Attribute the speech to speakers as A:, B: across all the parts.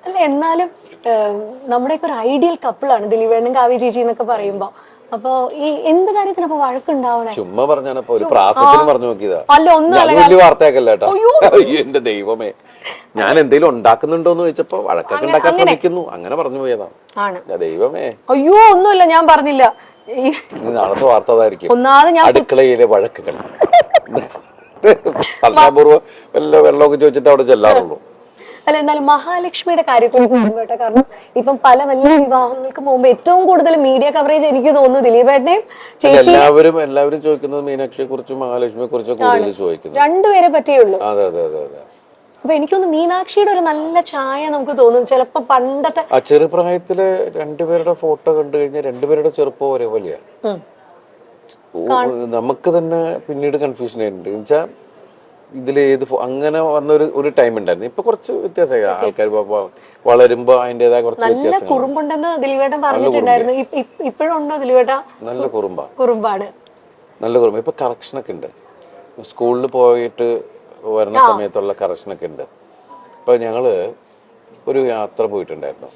A: അല്ല എന്നാലും നമ്മുടെയൊക്കെ ഒരു ഐഡിയൽ കപ്പിളാണ് ദിലീപേണ്ണും കാവ്യ ചേച്ചി എന്നൊക്കെ പറയുമ്പോ. അപ്പൊ ഈ എന്ത് കാര്യത്തിന് അപ്പൊ വഴക്കുണ്ടാവണേ?
B: ചുമ്മാ പറഞ്ഞാണ് ഒരു പ്രാസത്തിന് പറഞ്ഞു നോക്കിയതാ.
A: അല്ല ഒന്നും
B: അത് വലിയ വാർത്തയാക്കല്ല കേട്ടോ. അയ്യോ എന്റെ ദൈവമേ, ഞാൻ എന്തെങ്കിലും ഉണ്ടാക്കുന്നുണ്ടോന്ന് ചോദിച്ചപ്പോ വഴക്കൊക്കെ ഉണ്ടാക്കാൻ ശ്രമിക്കുന്നു, അങ്ങനെ പറഞ്ഞു പോയതാണ്. ദൈവമേ,
A: അയ്യോ ഒന്നുമില്ല, ഞാൻ പറഞ്ഞില്ല.
B: നാളത്തെ വാർത്ത അതായിരിക്കും,
A: ഒന്നാമത് ഞാൻ
B: അടുക്കളയിലെ വഴക്കുകൾ. അൽപൂർവ്വം വല്ല വെള്ളമൊക്കെ ചോദിച്ചിട്ട് അവിടെ ചെല്ലാറുള്ളൂ.
A: അല്ല എന്നാലും മഹാലക്ഷ്മിയുടെ കാര്യത്തിൽ കേട്ടോ, കാരണം ഇപ്പം പല വലിയ വിവാഹങ്ങൾക്ക് മുമ്പ് ഏറ്റവും കൂടുതൽ മീഡിയ കവറേജ് എനിക്ക് തോന്നുന്നു ദിലീപേട്ടനെയും ചേച്ചി
B: എല്ലാവരും ചോദിക്കുന്നത് മീനാക്ഷിയെ കുറിച്ചും മഹാലക്ഷ്മിയെ കുറിച്ചും കൂടുതൽ ചോദിക്കുന്നത്.
A: രണ്ടുപേരെ പറ്റിയുള്ളൂ.
B: അതെ അതെ അതെ അതെ.
A: അപ്പൊ എനിക്കൊന്ന് മീനാക്ഷിയുടെ ഒരു നല്ല ചായ നമുക്ക് തോന്നും ചിലപ്പോ. പണ്ടത്തെ
B: ആ ചെറുപ്രായത്തില് രണ്ടുപേരുടെ ഫോട്ടോ കണ്ടു കഴിഞ്ഞാൽ രണ്ടുപേരുടെ ചെറുപ്പം ഒരേപോലെയാ. നമുക്ക് തന്നെ പിന്നീട് കൺഫ്യൂഷൻ ആയിട്ടുണ്ട്. എന്നുവെച്ചാൽ ഇതിൽ ഏത് അങ്ങനെ വന്ന ഒരു ടൈം ഉണ്ടായിരുന്നു. ഇപ്പൊ കുറച്ച് വ്യത്യാസമായി, ആൾക്കാർ വളരുമ്പോ അതിന്റേതായ കുറച്ച് വ്യത്യാസം.
A: കുറുമ്പുണ്ടെന്ന് ദിലീപേട്ടൻ പറഞ്ഞിട്ടുണ്ടായിരുന്നു. ഇപ്പോഴും ഉണ്ടോ ദിലീപേട്ട?
B: നല്ല
A: കുറുമ്പാണ്,
B: നല്ല കുറുമ്പ്. ഇപ്പൊ കറക്ഷനൊക്കെ ഉണ്ട്, സ്കൂളിൽ പോയിട്ട് വരുന്ന സമയത്തുള്ള കറക്ഷനൊക്കെ ഉണ്ട്. ഇപ്പൊ ഞങ്ങള് ഒരു യാത്ര പോയിട്ടുണ്ടായിരുന്നു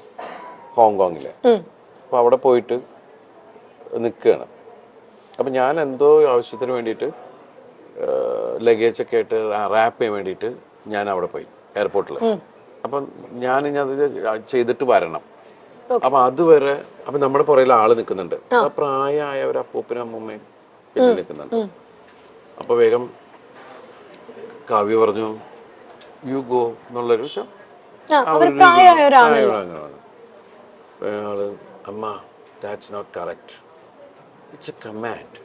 B: ഹോങ്കോങ്ങില്. അപ്പൊ അവിടെ പോയിട്ട് നിൽക്കുകയാണ്. അപ്പൊ ഞാൻ എന്തോ ആവശ്യത്തിന് വേണ്ടിയിട്ട് ലഗേജ് ഒക്കെ ആയിട്ട് റാപ്പ് ചെയ്യാൻ വേണ്ടിയിട്ട് ഞാൻ അവിടെ പോയി എയർപോർട്ടിൽ. അപ്പം ഞാൻ അത് ചെയ്തിട്ട് വരണം. അപ്പൊ അതുവരെ അപ്പൊ നമ്മുടെ പുറകിൽ ആള് നിൽക്കുന്നുണ്ട്. അപ്പൊ പ്രായമായ ഒരു അപ്പൂപ്പനും അമ്മൂമ്മയും പിന്നെ നിൽക്കുന്നുണ്ട്. അപ്പൊ വേഗം കാവ്യ പറഞ്ഞു യു ഗോ എന്നുള്ളൊരു അമ്മ that's not correct, it's a command.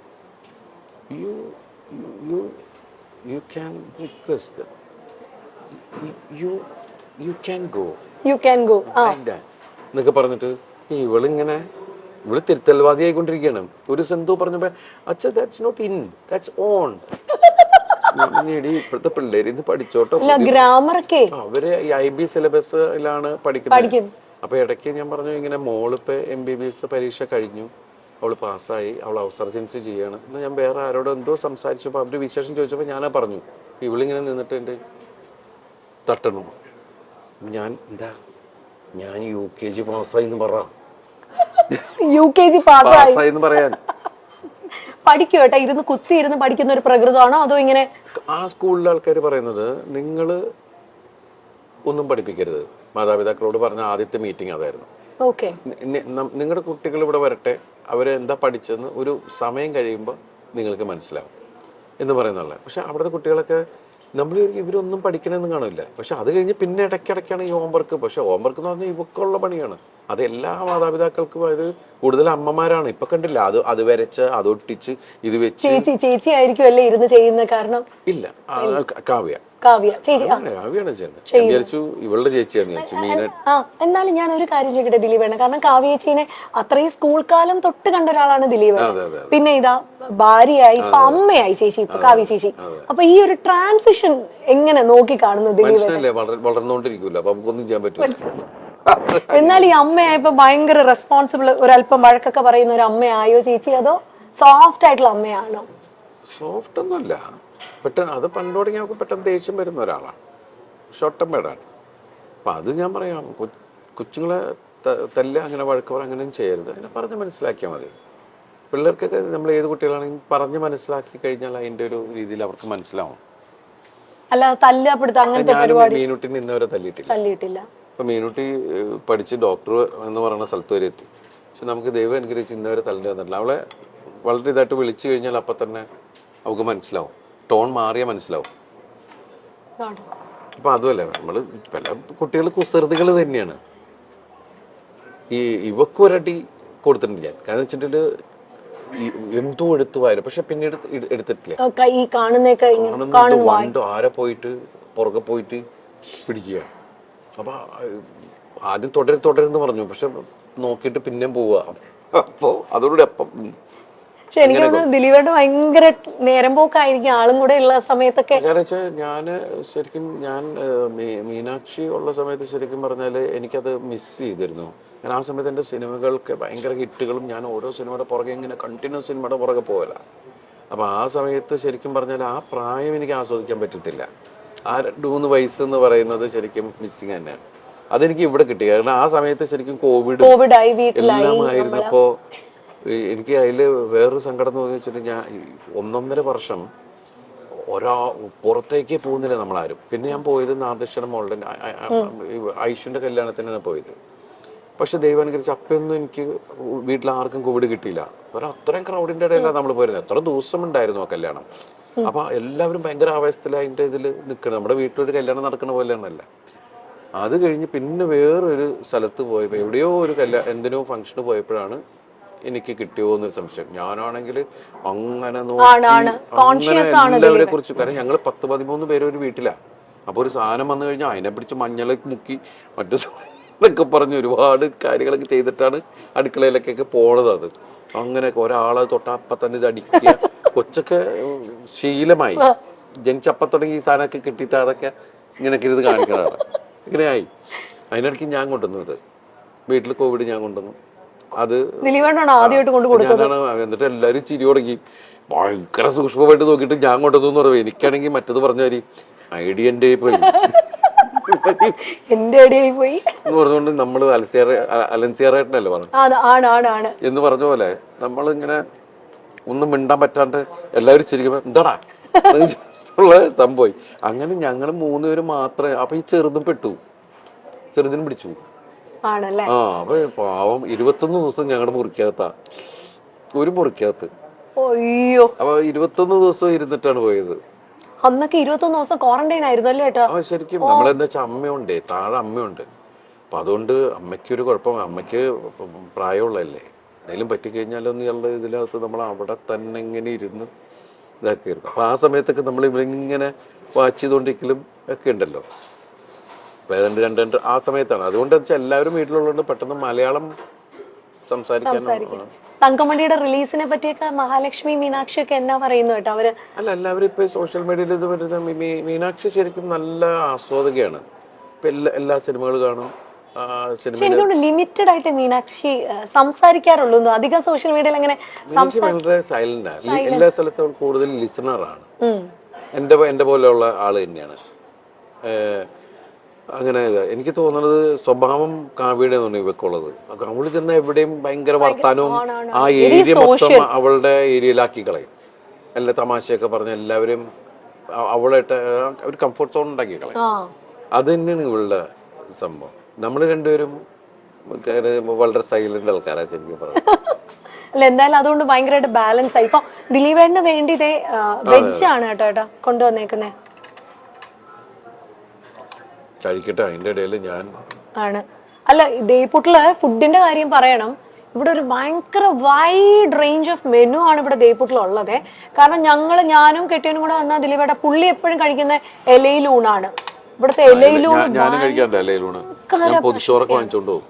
B: You can request them. You can go. Like that. എന്നൊക്കെ പറഞ്ഞിട്ട് ഇവളിങ്ങനെ തിരുത്തൽവാദി ആയിക്കൊണ്ടിരിക്കുകയാണ്. ഒരു സെന്തോ പറഞ്ഞപ്പോ അച്ഛാ that's not in, that's on. ഇപ്പോഴത്തെ പിള്ളേര് ഇത് പഠിച്ചോട്ടോ, അവര് IB സിലബസിലാണ് പഠിക്കുന്നത്. അപ്പൊ ഇടയ്ക്ക് ഞാൻ പറഞ്ഞു ഇങ്ങനെ മോളിപ്പോ MBBS പരീക്ഷ കഴിഞ്ഞു, അവള് പാസ്സായി, അവൾ ഔസർജൻസി ചെയ്യാണ്. എന്നാൽ ഞാൻ വേറെ ആരോട് എന്തോ സംസാരിച്ചപ്പോൾ അവര് വിശേഷം ചോദിച്ചപ്പോൾ ഞാനാ പറഞ്ഞു. ഇവളിങ്ങനെ നിന്നിട്ട് എൻ്റെ തട്ടണു. ഞാൻ എന്താ ഞാൻ UKG പാസ്സായി എന്ന് പറ,
A: UKG പാസ്സായി
B: എന്ന് പറയാൻ.
A: പഠിക്കും കേട്ടോ, ഇരുന്ന് കുത്തി ഇരുന്ന് പഠിക്കുന്ന ഒരു പ്രകൃതമാണോ അതോ ഇങ്ങനെ?
B: ആ സ്കൂളിലെ ആൾക്കാർ പറയുന്നത് നിങ്ങള് ഒന്നും പഠിപ്പിക്കരുത്. മാതാപിതാക്കളോട് പറഞ്ഞ ആദ്യത്തെ മീറ്റിംഗ് അതായിരുന്നു. നിങ്ങളുടെ കുട്ടികൾ ഇവിടെ വരട്ടെ, അവരെന്താ പഠിച്ചെന്ന് ഒരു സമയം കഴിയുമ്പോൾ നിങ്ങൾക്ക് മനസ്സിലാവും എന്ന് പറയുന്നുള്ള. പക്ഷെ അവിടുത്തെ കുട്ടികളൊക്കെ നമ്മൾ ഇവരൊന്നും പഠിക്കണമെന്ന് കാണില്ല. പക്ഷെ അത് കഴിഞ്ഞ് പിന്നെ ഇടയ്ക്കിടയ്ക്കാണ് ഈ ഹോംവർക്ക്. പക്ഷെ ഹോംവർക്ക് എന്ന് പറഞ്ഞാൽ ഇവക്കുള്ള പണിയാണ്. അത് എല്ലാ മാതാപിതാക്കൾക്കും അത് കൂടുതൽ അമ്മമാരാണ്. ഇപ്പൊ കണ്ടില്ല, അത് വരച്ച് അതൊട്ടിച്ച് ഇത് വെച്ച്.
A: ചേച്ചി ആയിരിക്കും അല്ലേ ഇരുന്ന് ചെയ്യുന്ന? കാരണം
B: ഇല്ല, കാവ്യാണ്
A: ചെയ്യുന്നത്.
B: ഇവളുടെ ചേച്ചിയാന്ന് ചോദിച്ചു.
A: എന്നാലും ഞാൻ ഒരു കാര്യം ചോദിക്കട്ടെ ദിലീപേണ്ണ, കാരണം കാവ്യ ചേച്ചീനെ അത്രയും സ്കൂൾ കാലം തൊട്ട് കണ്ട ഒരാളാണ് ദിലീപേണ്ണ. പിന്നെ ഇതാ ഭാര്യയായി, ഇപ്പൊ അമ്മയായി ചേച്ചി, ഇപ്പൊ കാവ്യ ചേച്ചി. അപ്പൊ ഈ ഒരു ട്രാൻസിഷൻ എങ്ങനെ നോക്കി കാണുന്നു ദിലീപേണ്ണ?
B: വളർന്നുകൊണ്ടിരിക്കൂല, അപ്പൊ നമുക്കൊന്നും ചെയ്യാൻ പറ്റില്ല.
A: എന്നാൽ ഈ അമ്മയായപ്പോ ഭയങ്കര റെസ്പോൺസിബിൾ, ഒരല്പം വഴക്കൊക്കെ പറയുന്ന ഒരു അമ്മയായോ ചേച്ചി, അതോ സോഫ്റ്റ് ആയിട്ടുള്ള അമ്മയാണോ?
B: സോഫ്റ്റ് ഒന്നുമല്ല, പെട്ടെന്ന് അത് പണ്ട് തുടങ്ങി നമുക്ക് പെട്ടെന്ന് ദേഷ്യം വരുന്ന ഒരാളാണ്, ഷോർട്ട് ടെമ്പേർഡാണ്. അപ്പം അത് ഞാൻ പറയാം, കൊച്ചുങ്ങളെ തല്ല, അങ്ങനെ വഴക്ക് പറ, അങ്ങനെയും ചെയ്യരുത്. അതിനെ പറഞ്ഞ് മനസ്സിലാക്കിയാൽ മതി. പിള്ളേർക്കൊക്കെ നമ്മൾ ഏത് കുട്ടികളാണെങ്കിലും പറഞ്ഞ് മനസ്സിലാക്കി കഴിഞ്ഞാൽ അതിൻ്റെ ഒരു രീതിയിൽ അവർക്ക് മനസ്സിലാവും.
A: അല്ല തല്ലപ്പെടുത്ത അങ്ങനത്തെ പരിപാടി
B: മീനുട്ടിനെ ഇന്നുവരെ തല്ലിയിട്ടില്ല. ഇപ്പൊ മീനുട്ടി പഠിച്ച് ഡോക്ടർ എന്ന് പറയുന്ന സ്ഥലത്ത് വരെ എത്തി. പക്ഷെ നമുക്ക് ദൈവം അനുഗ്രഹിച്ച് ഇന്നുവരെ തല്ലിട്ട് വന്നിട്ടില്ല. അവളെ വളരെ ഇതായിട്ട് വിളിച്ചു കഴിഞ്ഞാൽ അപ്പൊ തന്നെ അവൾക്ക് മനസ്സിലാവും, ടോൺ മാറിയാ മനസ്സിലാവും. അപ്പൊ അതുമല്ല, നമ്മള് പല കുട്ടികൾ കുസൃതികൾ തന്നെയാണ്. ഇവക്കൊരടി കൊടുത്തിട്ടുണ്ട് ഞാൻ. കാരണം വെച്ചിട്ട് എന്തോ എടുത്തു വായിരുന്നു, പക്ഷെ പിന്നീട് എടുത്തിട്ടില്ല. ആരെ പോയിട്ട് പുറകെ പോയിട്ട് പിടിക്കുകയാണ്. അപ്പൊ ആദ്യം തുടരുന്ന് പറഞ്ഞു, പക്ഷെ നോക്കിയിട്ട് പിന്നെയും പോവുക. അപ്പൊ അതോടെ അപ്പം
A: പക്ഷെ എനിക്ക് തോന്നുന്നു ദിലീപേട്ട ഭയങ്കര നേരം പോക്കായിരിക്കും ആളും കൂടെ ഉള്ള സമയത്തൊക്കെ.
B: ഞാൻ മീനാക്ഷി ഉള്ള സമയത്ത് ശരിക്കും പറഞ്ഞാല് എനിക്കത് മിസ് ചെയ്തിരുന്നു. ഞാൻ ആ സമയത്ത് എൻ്റെ സിനിമകൾക്ക് ഭയങ്കര ഹിറ്റുകളും, ഞാൻ ഓരോ സിനിമയുടെ പുറകെ ഇങ്ങനെ കണ്ടിന്യൂസ് സിനിമയുടെ പുറകെ പോകല. അപ്പൊ ആ സമയത്ത് ശരിക്കും പറഞ്ഞാൽ ആ പ്രായം എനിക്ക് ആസ്വദിക്കാൻ പറ്റിയിട്ടില്ല. ആ 2-3 വയസ്സ് എന്ന് പറയുന്നത് ശരിക്കും മിസ്സിങ് തന്നെയാണ്. അതെനിക്ക് ഇവിടെ കിട്ടി. കാരണം ആ സമയത്ത് ശരിക്കും
A: കോവിഡായി വീട്ടിലായി
B: എല്ലാം ആയിരുന്നപ്പോ എനിക്ക് അതില് വേറൊരു സങ്കടം എന്ന് വെച്ചിട്ടുണ്ടെങ്കിൽ ഞാൻ 1.5 വർഷം പുറത്തേക്ക് പോകുന്നില്ല നമ്മളാരും. പിന്നെ ഞാൻ പോയത് നാദൃശ്വരം മോളുടെ ഐഷുന്റെ കല്യാണത്തിനാണ് പോയത്. പക്ഷെ ദൈവം അനുകരിച്ച് അപ്പൊന്നും എനിക്ക് വീട്ടിൽ ആർക്കും കോവിഡ് കിട്ടിയില്ല. അത്രയും ക്രൗഡിന്റെ ഇടയിലാണ് നമ്മൾ പോയിരുന്നത്. എത്ര ദിവസം ഉണ്ടായിരുന്നു ആ കല്യാണം. അപ്പൊ എല്ലാവരും ഭയങ്കര ആവേശത്തിൽ അതിന്റെ ഇതിൽ നിൽക്കണം. നമ്മുടെ വീട്ടിലൊരു കല്യാണം നടക്കുന്ന പോലെയാണല്ല. അത് കഴിഞ്ഞ് പിന്നെ വേറൊരു സ്ഥലത്ത് പോയപ്പോ എവിടെയോ ഒരു എന്തിനോ ഫംഗ്ഷന് പോയപ്പോഴാണ് എനിക്ക് കിട്ടിയോ എന്നൊരു സംശയം. ഞാനാണെങ്കിൽ അങ്ങനെ എല്ലാവരെ കുറിച്ച്, കാരണം ഞങ്ങൾ 10-13 പേര് ഒരു വീട്ടിലാണ്. അപ്പൊ ഒരു സാധനം വന്നു കഴിഞ്ഞാൽ അതിനെ പിടിച്ച് മഞ്ഞളൊക്കെ മുക്കി മറ്റു എന്നൊക്കെ പറഞ്ഞ് ഒരുപാട് കാര്യങ്ങളൊക്കെ ചെയ്തിട്ടാണ് അടുക്കളയിലേക്കൊക്കെ പോണത്. അത് അങ്ങനെയൊക്കെ ഒരാളെ തൊട്ടപ്പ തന്നെ ഇത് അടിക്കുക. കൊച്ചൊക്കെ ശീലമായി. ജനിച്ചപ്പം തുടങ്ങി ഈ സാധനമൊക്കെ കിട്ടിയിട്ട് അതൊക്കെ ഇങ്ങനെയൊക്കെ ഇത് കാണിക്കുന്നതാണ്. ഇങ്ങനെയായി. അതിനിടയ്ക്ക് ഞാൻ കൊണ്ടുവന്നു ഇത്. വീട്ടിൽ കോവിഡ് ഞാൻ കൊണ്ടുവന്നു. അത് ഞാനാണ്. എന്നിട്ട് എല്ലാവരും ചിരി തുടങ്ങി. ഭയങ്കര സൂക്ഷ്മമായിട്ട് നോക്കിയിട്ട് ഞാൻ കൊണ്ടുവന്നു എന്ന് പറയുന്നത്. എനിക്കാണെങ്കിൽ മറ്റത് പറഞ്ഞ മാതിരി ഐഡിയ എന്റെ പോയി എന്ന് പറഞ്ഞുകൊണ്ട് നമ്മള് അലൻസിയറായിട്ടല്ലേ പറഞ്ഞു എന്ന് പറഞ്ഞ പോലെ നമ്മളിങ്ങനെ ഒന്നും മിണ്ടാൻ പറ്റാണ്ട് എല്ലാവരും ചിരിക്കുമ്പോ എന്താടാ ഉള്ള സംഭവം. അങ്ങനെ ഞങ്ങൾ 3 പേര് മാത്രമേ. അപ്പൊ ഈ ചെറുതും പെട്ടു, ചെറുതിനും പിടിച്ചു. അപ്പൊ പാവം 21 ദിവസം ഞങ്ങളുടെ മുറിക്കകത്താ, ഒരു മുറിക്കകത്ത്. അപ്പൊ 21 ദിവസം ഇരുന്നിട്ടാണ് പോയത്.
A: അന്നൊക്കെ 21 ദിവസം ക്വാറന്റൈൻ ആയിരുന്നു അല്ലേ ഏട്ടാ?
B: ശരിക്കും നമ്മളെന്താ വെച്ചാൽ അമ്മയുണ്ട്, താഴെ അമ്മയുണ്ട്. അപ്പൊ അതുകൊണ്ട് അമ്മയ്ക്കൊരു കുഴപ്പം. അമ്മയ്ക്ക് പ്രായമുള്ളതല്ലേ, എന്തെങ്കിലും പറ്റിക്കഴിഞ്ഞാലൊന്നുള്ള ഇതിനകത്ത് നമ്മൾ അവിടെ തന്നെ ഇങ്ങനെ ഇരുന്ന് ഇതാക്കിയിരുന്നു. അപ്പൊ ആ സമയത്തൊക്കെ നമ്മൾ ഇവരിങ്ങനെ വാച്ച് ചെയ്തോണ്ടിരിക്കലും ഒക്കെ ഉണ്ടല്ലോ. ഏതാണ്ട് 2 ആ സമയത്താണ്. അതുകൊണ്ട് വെച്ചാൽ എല്ലാവരും വീട്ടിലുള്ളതുകൊണ്ട് പെട്ടെന്ന് മലയാളം സംസാരിക്കാൻ.
A: തങ്കമണിയുടെ റിലീസിനെ പറ്റിയൊക്കെ മഹാലക്ഷ്മി, മീനാക്ഷി ഒക്കെ എന്നാ പറയുന്നു കേട്ടോ അവര്?
B: അല്ല, എല്ലാവരും ഇപ്പൊ സോഷ്യൽ മീഡിയയിൽ ഇത് വരുന്ന മീനാക്ഷി ശരിക്കും നല്ല ആസ്വാദകയാണ്. ഇപ്പൊ എല്ലാ സിനിമകളും കാണും.
A: ലിമിറ്റഡ് ആയിട്ട് മീനാക്ഷി സംസാരിക്കാറുള്ളൂ. അധികം സോഷ്യൽ മീഡിയയിൽ അങ്ങനെ
B: വളരെ സൈലന്റ് ആണ്. എല്ലാ സ്ഥലത്തും കൂടുതൽ ലിസണറാണ്. എന്റെ പോലെയുള്ള ആള് തന്നെയാണ്. അങ്ങനെ എനിക്ക് തോന്നുന്നത് സ്വഭാവം കാവ്യയുടെ ഇവക്കുള്ളത്. അവള് ചെന്ന എവിടെയും ഭയങ്കര വർത്താനവും ആ ഏരിയ മൊത്തം അവളുടെ ഏരിയയിലാക്കി കളയും. എല്ലാ തമാശയൊക്കെ പറഞ്ഞ എല്ലാവരും അവളായിട്ട് ഒരു കംഫർട്ട് സോൺ ഉണ്ടാക്കി കളയും. അത് തന്നെയാണ് ഇവളുടെ സംഭവം. നമ്മൾ രണ്ടുപേരും വളരെ സൈലന്റ് ആൾക്കാരാ ശരിക്കും പറഞ്ഞു.
A: അല്ല, എന്തായാലും അതുകൊണ്ട് ഭയങ്കരമായിട്ട് ബാലൻസ് ആയി. ഇപ്പൊ ദിലീപേട്ടന് വേണ്ടി വെജ് ആണ് കേട്ടോ കൊണ്ടുവന്നേക്കുന്നേ.
B: കഴിക്കട്ടെ, അതിന്റെ ഇടയിൽ ഞാൻ
A: ആണ്. അല്ല, ദേയ്പൂട്ടില് ഫുഡിന്റെ കാര്യം പറയണം. ഇവിടെ ഒരു ഭയങ്കര വൈഡ് റേഞ്ച് ഓഫ് മെനു ആണ് ഇവിടെ ദേയ്പൂട്ടിലുള്ളത്. കാരണം ഞാനും കെട്ടിയനും കൂടെ വന്ന ദിലീപേട്ട പുള്ളി എപ്പോഴും കഴിക്കുന്ന ഇലയിലൂണാണ്. ഇവിടുത്തെ ഇലയിലൂണ്.
B: ഞാനും കഴിക്കാറുണ്ട് ഇലയിലൂണ്. ഞാൻ പൊതിച്ചോറൊക്കെ വാങ്ങിച്ചോണ്ട് പോകും.